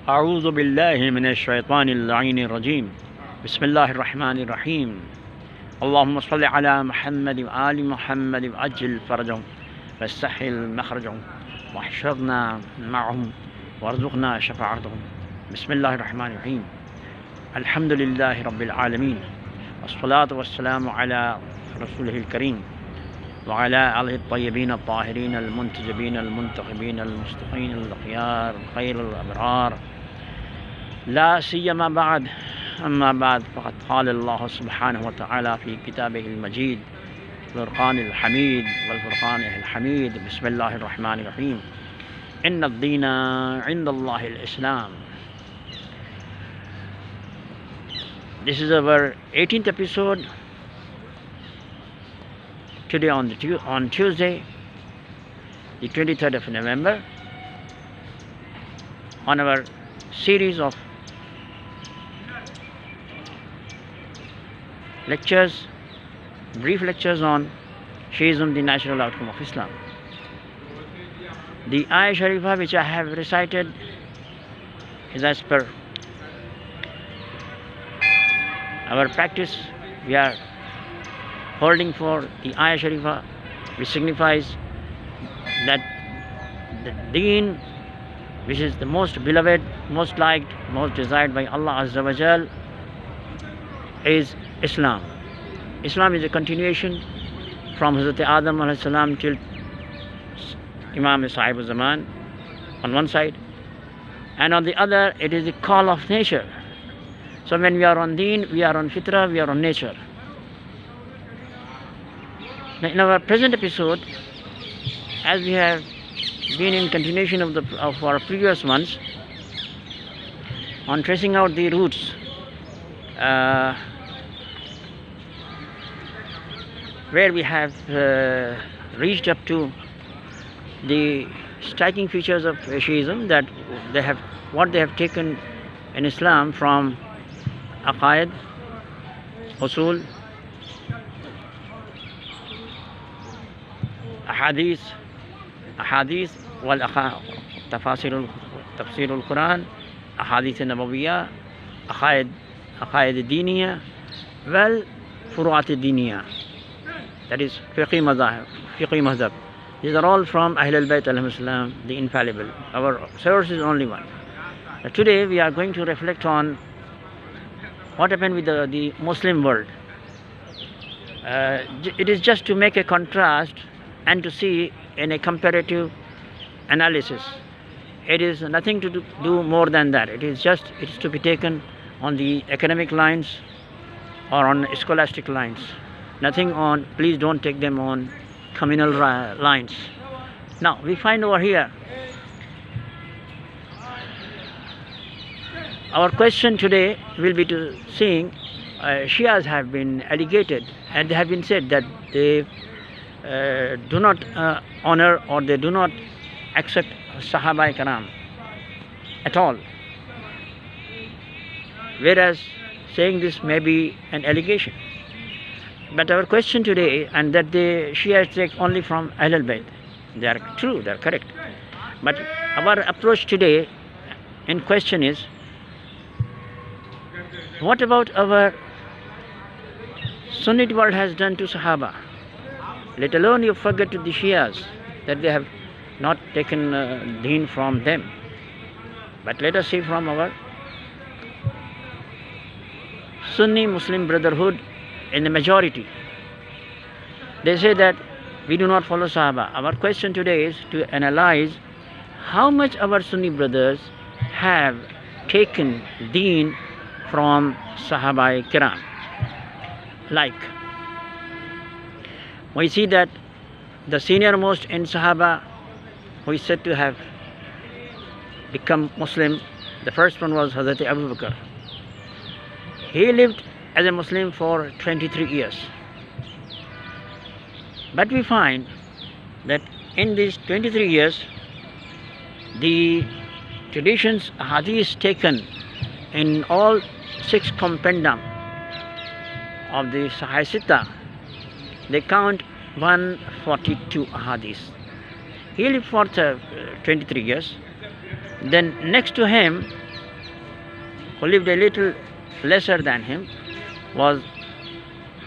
أعوذ بالله من الشيطان اللعين الرجيم بسم الله الرحمن الرحيم اللهم صل على محمد وآل محمد وعجل فرجهم واستحل مخرجهم واحشرنا معهم وارزقنا شفاعتهم بسم الله الرحمن الرحيم الحمد لله رب العالمين والصلاة والسلام على رسوله الكريم وعلى آله الطيبين الطاهرين المنتجبين المنتخبين المصطفين الأخيار خير الأبرار لا سيما بعد أما بعد فقد قال الله سبحانه وتعالى في كتابه المجيد الفرقان الحميد والفرقان الحميد بسم الله الرحمن الرحيم إن الدين عند الله الإسلام. This is our 18th episode today on Tuesday the 23rd of November on our series of lectures, brief lectures on Shia'ism, the natural outcome of Islam. The ayah Sharifah which I have recited is as per our practice. We are holding for the ayah Sharifah, which signifies that the DEEN, which is the most beloved, most liked, most desired by Allah Azza wa Jal, is Islam. Islam is a continuation from Hazrat Adam alayhi salam till Imam Sahib al-Zaman on one side, and on the other it is the call of nature. So when we are on DEEN, we are on Fitra, we are on nature. Now in our present episode, as we have been in continuation of our previous ones on tracing out the roots where we have reached up to the striking features of Shia'ism, that what they have taken in Islam from aqaid, usul, ahadith wal tafsir al-Quran, ahadith nabawiyya, aqaid diniya wal furu'at diniya, that is fiqh mazhab. These are all from Ahlul Bayt alayhim salam, the infallible. Our source is only one. Today we are going to reflect on what happened with the Muslim world. It is just to make a contrast and to see in a comparative analysis. It is nothing to do more than that. It is to be taken on the academic lines or on scholastic lines. Nothing on, please don't take them on communal lines. Now we find over here, our question today will be to seeing Shias have been allegated and they have been said that they do not honor or they do not accept Sahaba Karam at all, whereas saying this may be an allegation. But our question today, and that the Shias take only from Ahlul Bayt, they are true, they are correct. But our approach today in question is, what about our Sunnite world has done to Sahaba? Let alone you forget to the Shias that they have not taken Deen from them. But let us see from our Sunni Muslim Brotherhood in the majority. They say that we do not follow Sahaba. Our question today is to analyze how much our Sunni brothers have taken Deen from Sahaba Kiram. Like, we see that the senior most in Sahaba who is said to have become Muslim, the first one was Hazrat Abu Bakr. He lived as a Muslim for 23 years. But we find that in these 23 years, the traditions, hadiths taken in all 6 compendium of the Sahih Sitta, they count 142 hadiths. He lived for 23 years. Then next to him who lived a little lesser than him, was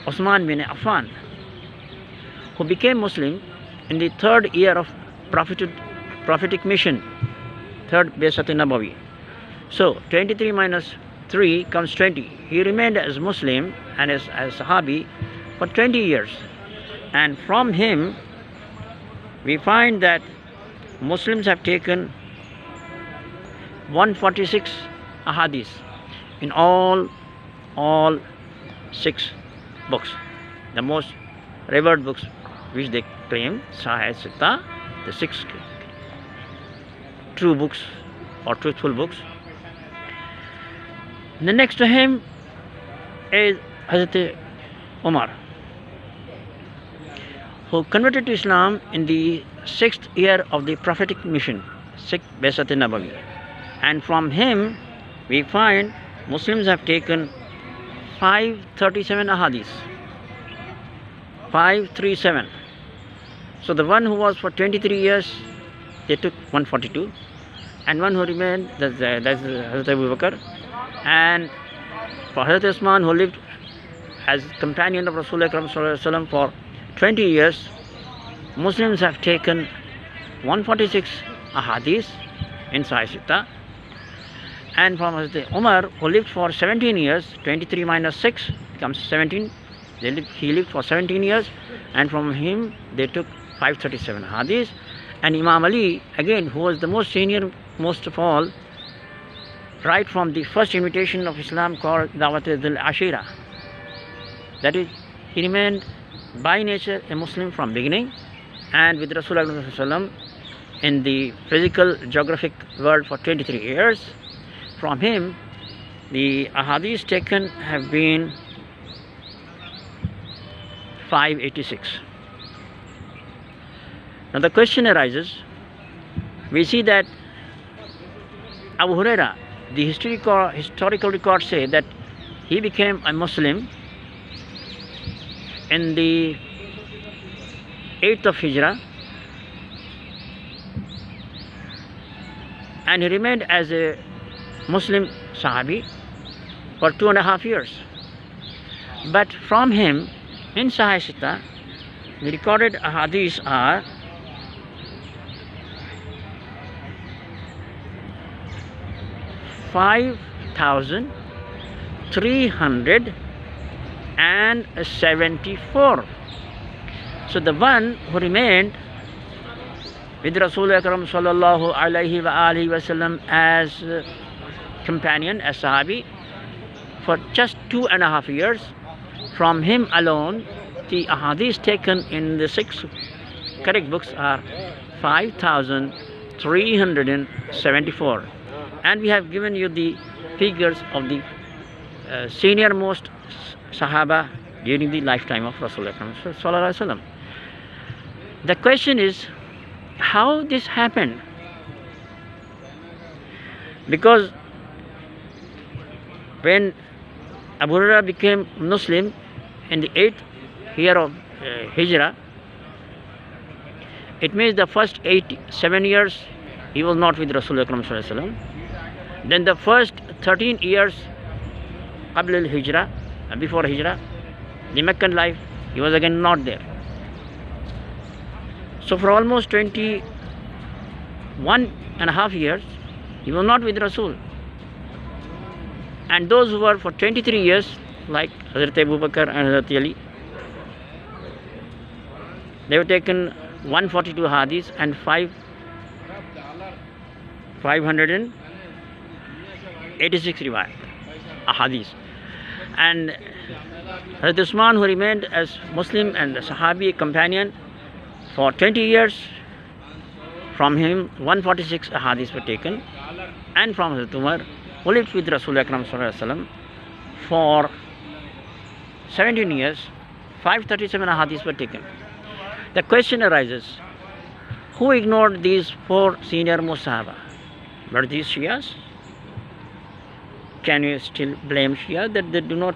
Uthman bin Affan, who became Muslim in the 3rd year of prophetic mission, 3rd Baysat Nabawi. So 23 minus 3 comes 20. He remained as Muslim and as Sahabi for 20 years. And from him we find that Muslims have taken 146 ahadith in all 6 books, the most revered books which they claim, Sahih Sitta, the 6 true books or truthful books. The next to him is Hazrat Umar, who converted to Islam in the 6th year of the prophetic mission, 6th Baysat Nabawi. And from him we find Muslims have taken 537 ahadith. 537. So the one who was for 23 years, they took 142, and one who remained, that's Hazrat Abu Bakr. And for Hazrat Usman, who lived as companion of Rasulullah Sallallahu Alaihi Wasallam for 20 years, Muslims have taken 146 ahadith in Sahih Sitta. And from Hazrat Umar, who lived for 17 years, 23 minus 6 becomes 17. He lived for 17 years, and from him they took 537 hadiths. And Imam Ali, again, who was the most senior, most of all, right from the first invitation of Islam called Dawat al-Ashira. That is, he remained by nature a Muslim from beginning, and with Rasulullah in the physical geographic world for 23 years. From him, the ahadith taken have been 586. Now the question arises, we see that Abu Huraira, the historical records say that he became a Muslim in the 8th of Hijrah, and he remained as a Muslim Sahabi for 2.5 years. But from him, in Sahih Sitta, the recorded ahadiths are 5,374. So the one who remained with Rasulullah sallallahu alaihi wasallam as companion, as Sahabi, for just 2.5 years, from him alone the ahadith taken in the 6 correct books are 5,374. And we have given you the figures of the senior most Sahaba during the lifetime of Rasulullah sallallahu alaihi wasallam. The question is, how this happened? Because when Abu Hurairah became Muslim in the 8th year of Hijrah, it means the first 7 years he was not with Rasulullah sallallahu alaihi wasallam. Then the first 13 years Qabl al-Hijrah, before Hijrah, the Meccan life, he was again not there. So for almost 21.5 years he was not with Rasul. And those who were for 23 years, like Hazrat Abu Bakr and Hazrat Ali, they were taken 142 hadiths and 586 riwayat ahadith. And Hazrat Usman, who remained as Muslim and Sahabi companion for 20 years, from him 146 ahadiths were taken. And from Hazrat Umar, who lived with Rasulullah sallallahu alaihi wasallam for 17 years, 537 ahadiths were taken. The question arises, who ignored these 4 senior most Sahaba? Were these Shias? Can you still blame Shia that they do not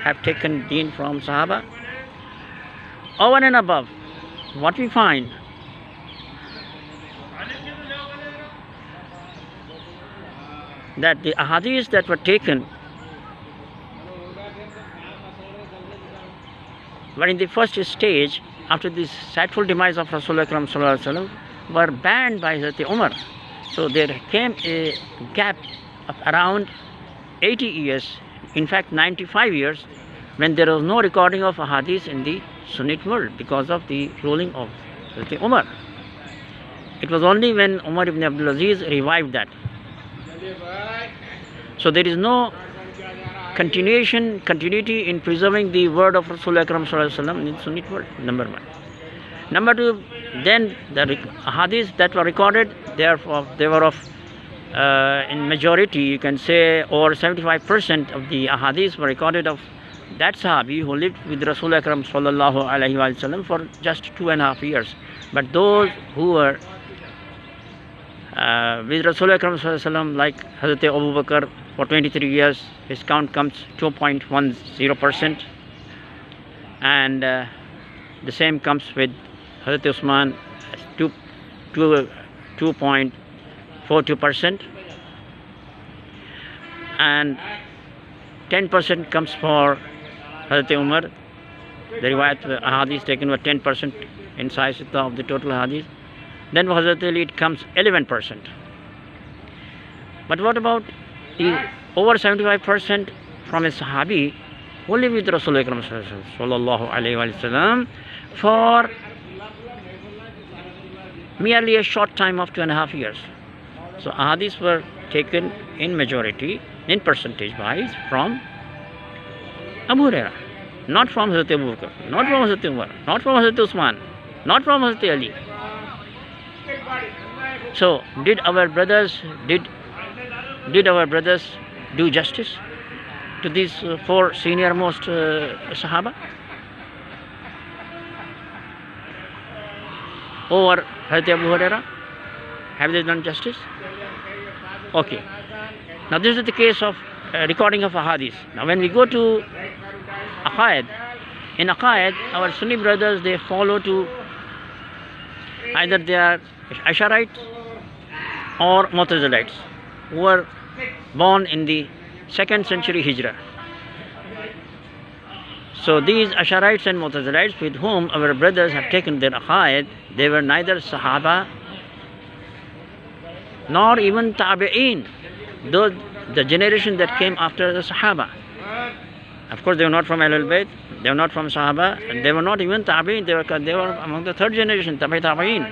have taken deen from Sahaba? Over and above, what we find, that the ahadith that were taken were in the first stage after the sadful demise of Rasulullah Akram Sallallahu Alaihi Wasallam were banned by Hazrat Umar. So there came a gap of around 80 years, in fact 95 years, when there was no recording of ahadith in the Sunnite world because of the ruling of Hazrat Umar. It was only when Umar ibn Abdul Aziz revived that. So there is no continuity in preserving the word of Rasulullah Akram Sallallahu Alaihi Wasallam in the Sunnite world, number one. Number two, then the hadiths that were recorded, they were of, in majority, you can say over 75% of the hadiths were recorded of that Sahabi who lived with Rasulullah Akram Sallallahu Alaihi Wasallam for just 2.5 years. But those who were with Rasulullah Akram Sallallahu Alaihi Wasallam, like Hazrat Abu Bakr for 23 years, his count comes 2.10%, and the same comes with Hazrat Usman, 2.42%, and 10% comes for Hazrat Umar. The riwayat hadith taken were 10% in size of the total hadith. Then for Hazrat Ali it comes 11%. But what about the over 75% from a Sahabi who lived with Rasulullah Sallallahu Alaihi Wasallam for merely a short time of 2.5 years? So ahadiths were taken in majority, in percentage wise, from Abu Hurairah, not from Hazrat Abu Bakr, not from Hazrat Umar, not from Hazrat Usman, not from Hazrat Ali. So did our brothers do justice to these four senior most Sahaba over Hazrat Abu Hurairah? Have they done justice? Okay. Now this is the case of recording of ahadith. Now when we go to Aqaid, in Aqaid our Sunni brothers, they follow to either they are Ash'arites or Mu'tazilites, who were born in the 2nd century Hijrah. So these Ash'arites and Mu'tazilites with whom our brothers have taken their Aqaid, they were neither Sahaba nor even Tabi'een, though the generation that came after the Sahaba. Of course they were not from Ahlul Bayt, they were not from Sahaba, and they were not even Tabi'een, they were among the 3rd generation, Tabi'een.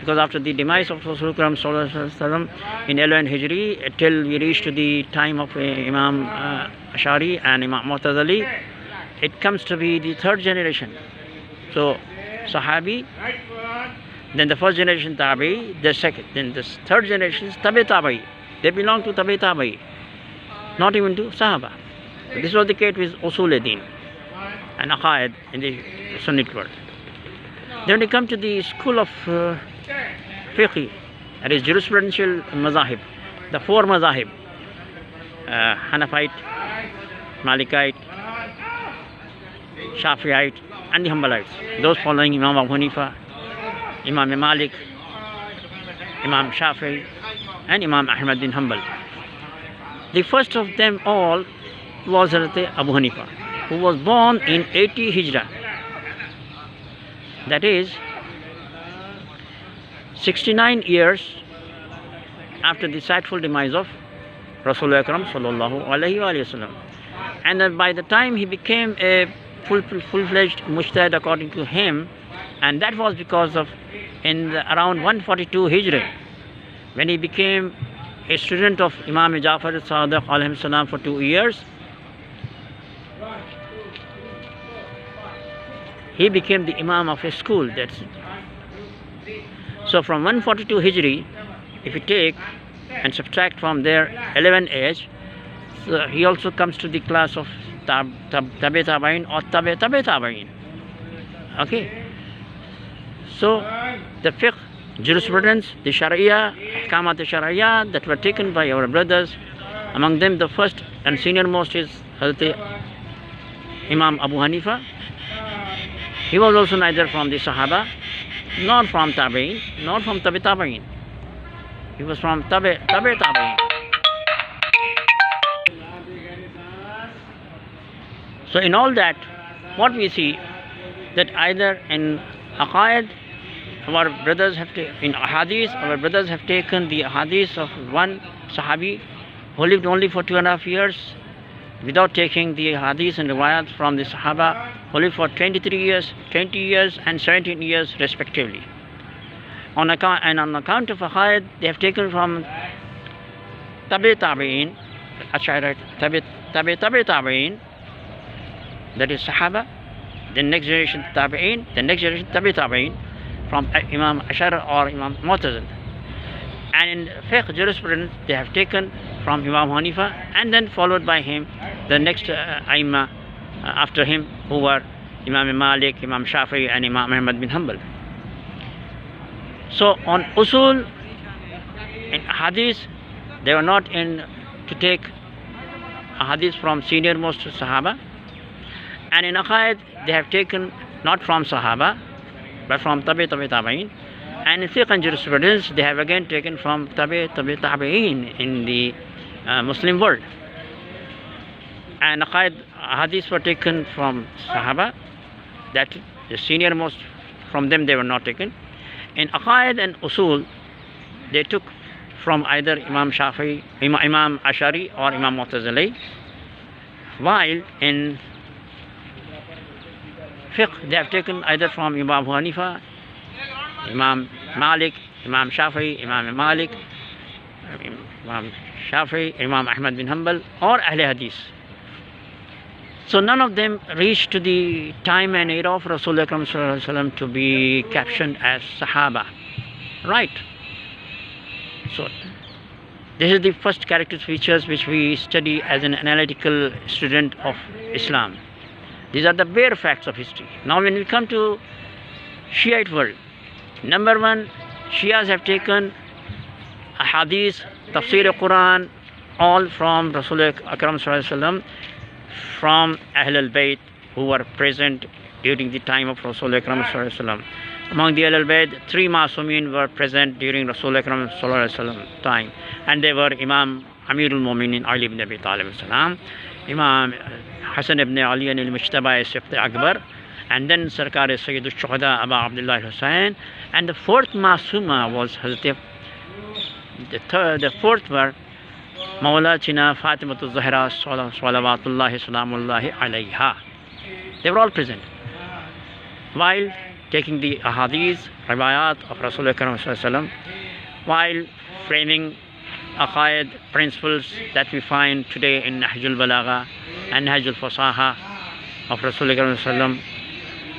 Because after the demise of Rasulullah Sallallahu Alaihi Wasallam in 11 Hijri, till we reach to the time of Imam Ash'ari and Imam Mu'tazili, it comes to be the 3rd generation. So Sahabi, then the 1st generation Tabi, the 2nd, then the 3rd generation is Tabi. They belong to Tabi, not even to Sahaba. So this was the case with Usul Deen and Aqaid in the Sunnite world. Then we come to the school of fiqh, that is jurisprudential mazahib, the 4 mazahib, Hanafite, Malikite, Shafi'ite and the Hanbalites, those following Imam Abu Hanifa, Imam Malik, Imam Shafi'i and Imam Ahmad bin Hanbal. The first of them all was Hazrat Abu Hanifa, who was born in 80 Hijrah, that is 69 years after the sadful demise of Rasulullah Akram Sallallahu Alaihi Wasallam. And by the time he became a full-fledged mujtahid according to him, and that was because of around 142 Hijri, when he became a student of Imam Ja'far Sadiq alayhi salam for 2 years, he became the Imam of a school. That's it. So from 142 Hijri, if you take and subtract from there 11 age, so he also comes to the class of Tabi Tabi'in or Tabi Tabi'in. Okay. So the fiqh, jurisprudence, the Sharia, Ahkamat Sharia that were taken by our brothers, among them the first and senior most is Hazrat Imam Abu Hanifa. He was also neither from the Sahaba, nor from Tabi'in, nor from Tabi'in. He was from Tabi'in. So in all that, what we see that either in aqaid, our brothers have in hadith, our brothers have taken the hadith of one Sahabi who lived only for 2.5 years, without taking the hadith and riwayat from the Sahaba who lived for 23 years, 20 years and 17 years respectively. On account of aqaid, they have taken from tabi'in, tabi'in, that is Sahaba, the next generation tabi'in, the next generation tabi'in, from Imam Ashar or Imam Mu'tazil. And in fiqh jurisprudence, they have taken from Imam Hanifa and then followed by him the next Aimma after him, who were Imam Malik, Imam Shafi'i and Imam Ahmad bin Hanbal. So on usul, in hadith, they were not in to take a hadith from senior most Sahaba, and in aqaid they have taken not from Sahaba but from tabi'in, and in fiqh and jurisprudence they have again taken from tabi'in in the Muslim world. And aqaid hadiths were taken from Sahaba, that the senior most, from them they were not taken. In aqaid and usul, they took from either Imam Shafi'i, Imam Ashari or Imam Mu'tazili, while in fiqh they have taken either from Imam Hanifa, Imam Malik, Imam Shafi'i, Imam Malik, Imam Shafi'i, Imam Ahmad bin Hanbal, or Ahl Hadith. So none of them reached to the time and era of Rasulullah Sallallahu Alaihi Wasallam to be captioned as Sahaba, right? So this is the first character features which we study as an analytical student of Islam. These are the bare facts of history. Now when we come to Shiite world, number one, Shias have taken a hadith, tafsir al-Quran, all from Rasulullah Akram Sallallahu Alaihi Wasallam, from Ahl al-Bayt who were present during the time of Rasulullah Akram Sallallahu Alaihi Wasallam. Among the Ahl al-Bayt, 3 Masumin were present during Rasulullah Akram Sallallahu Alaihi Wasallam time, and they were Imam Amirul Mu'minin Ali ibn Abi Talib salam, Imam Hasan ibn Ali al-Mujtaba Sibt Akbar, and then Sarkar Sayyid al-Shuhada Aba Abdullah Hussain, and the 4th Masuma was Hazrat, the 4th were Mawla China Fatimatul Zahra Salawatullahi Salamullahi Alayha. They were all present while taking the ahadith, riwayat of Rasulullah Sallallahu Alaihi Wasallam, while framing aqaid principles that we find today in Nahjul Balagha and Nahjul Fasaha of Rasulullah Sallallahu Alaihi Wasallam,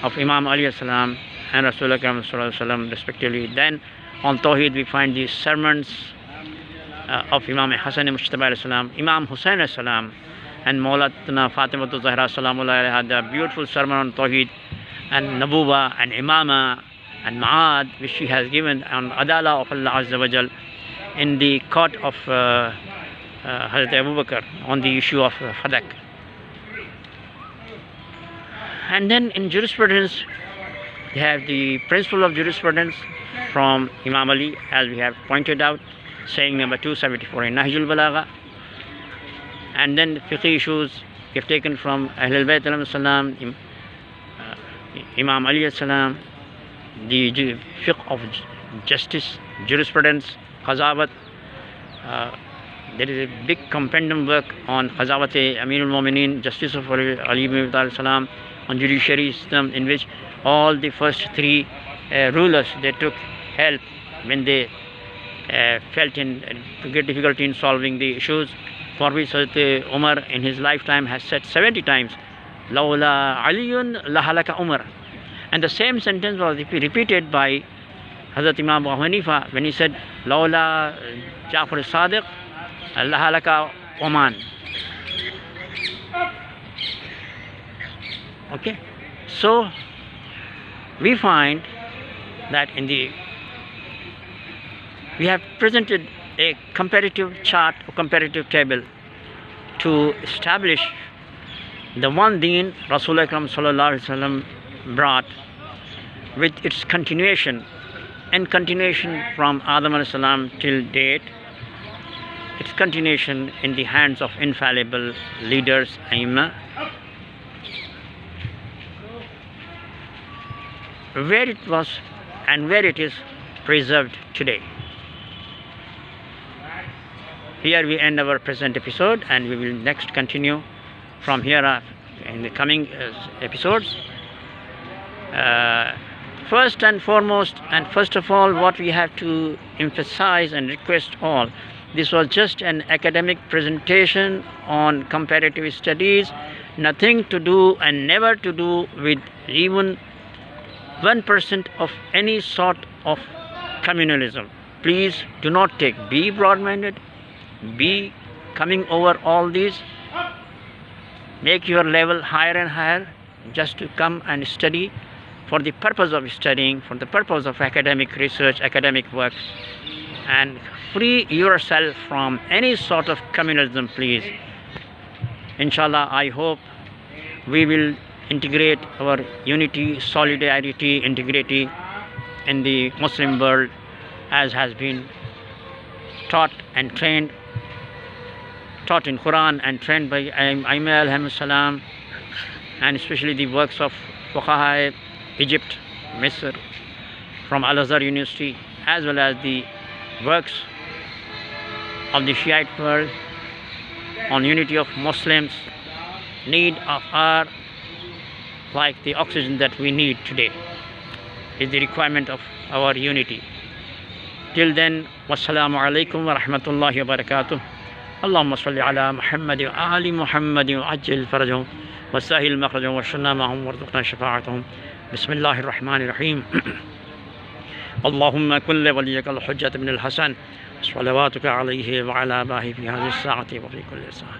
of Imam Ali Salam and Rasulullah Sallallahu Alaihi Wasallam respectively. Then on Tawheed we find the sermons of Imam Hasan Mujtaba salam, Imam Hussain salam, and Mawlatna Fatimatul Zahra Salamullahi Alayha, the beautiful sermon on Tawheed and Nabuwa and Imama and Ma'ad, which she has given on Adala of Allah Azza wa Jal in the court of Hazrat Abu Bakr on the issue of Fadak. And then in jurisprudence, they have the principle of jurisprudence from Imam Ali, as we have pointed out, saying number 274 in Nahjul Balagha. And then fiqh issues we have taken from Ahlul Bayt alayhi salam, Imam Ali salam, the fiqh of justice, jurisprudence, qazawat. There is a big compendium work on qazawat Amirul Mu'minin, justice of Ali ibn Abi Talib salam, on judiciary system, in which all the first 3 rulers, they took help when they felt in great difficulty in solving the issues, for which Hazrat Umar in his lifetime has said 70 times, Lawla Aliyun lahalaka Umar. And the same sentence was repeated by Hazrat Imam Abu Hanifa when he said, Lawla Ja'far as-Sadiq lahalaka Oman. Okay, so we find that we have presented a comparative chart or comparative table to establish the one deen Rasulullah Sallallahu Alaihi Wasallam brought, with its continuation from Adam Alaihi Salam till date, its continuation in the hands of infallible leaders, Aimma. where it was and where it is preserved today. Here we end our present episode, and we will next continue from here in the coming episodes. First and foremost, and first of all, what we have to emphasize and request all, this was just an academic presentation on comparative studies, nothing to do and never to do with even 1% of any sort of communalism. Please do not be broad-minded, be coming over all these, make your level higher and higher just to come and study for the purpose of studying, for the purpose of academic research, academic work, and free yourself from any sort of communalism, please. Inshallah, I hope we will integrate our unity, solidarity, integrity in the Muslim world as has been taught and trained, taught in Quran and trained by AMRE ILAHI COMES, and especially the works of Fuqaha Egypt, Misr, from Al-Azhar University, as well as the works of the Shiite world on unity of Muslims, need of our, like the oxygen that we need today, is the requirement of our unity. Till then, wassalamu alaikum wa rahmatullahi wa barakatuh. Allahumma salli ala Muhammad wa ali Muhammad wa ajil farajahum wa sahil makhrajahum wa shunna ma'hum wa rzuqna shafa'atahum. Bismillahir Rahmanir Rahim. Allahumma kulli waliyaka al-hujjat ibn al-Hasan salawatuka alayhi wa ala abahi fi hadhihi as-sa'ati wa fi kulli sa'a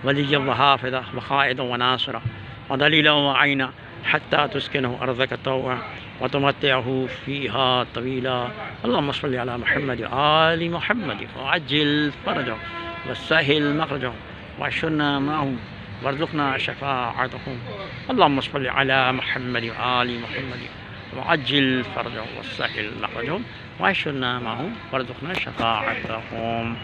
waliyyan wa hafidha wa qa'idan wa nasira wa dalilan wa 'ayna hatta tuskinahu ardhaka taw'a wa tumatti'ahu fiha tawila. Allahumma salli ala Muhammad wa ali Muhammad wa ajil farajahum wa sahil makhrajahum wa shunna ma'hum warzuqna shafa'atahum. Allahumma salli ala Muhammad wa ali Muhammad wa ajil farajahum wa sahil makhrajahum wa shunna ma'hum warzuqna shafa'atahum.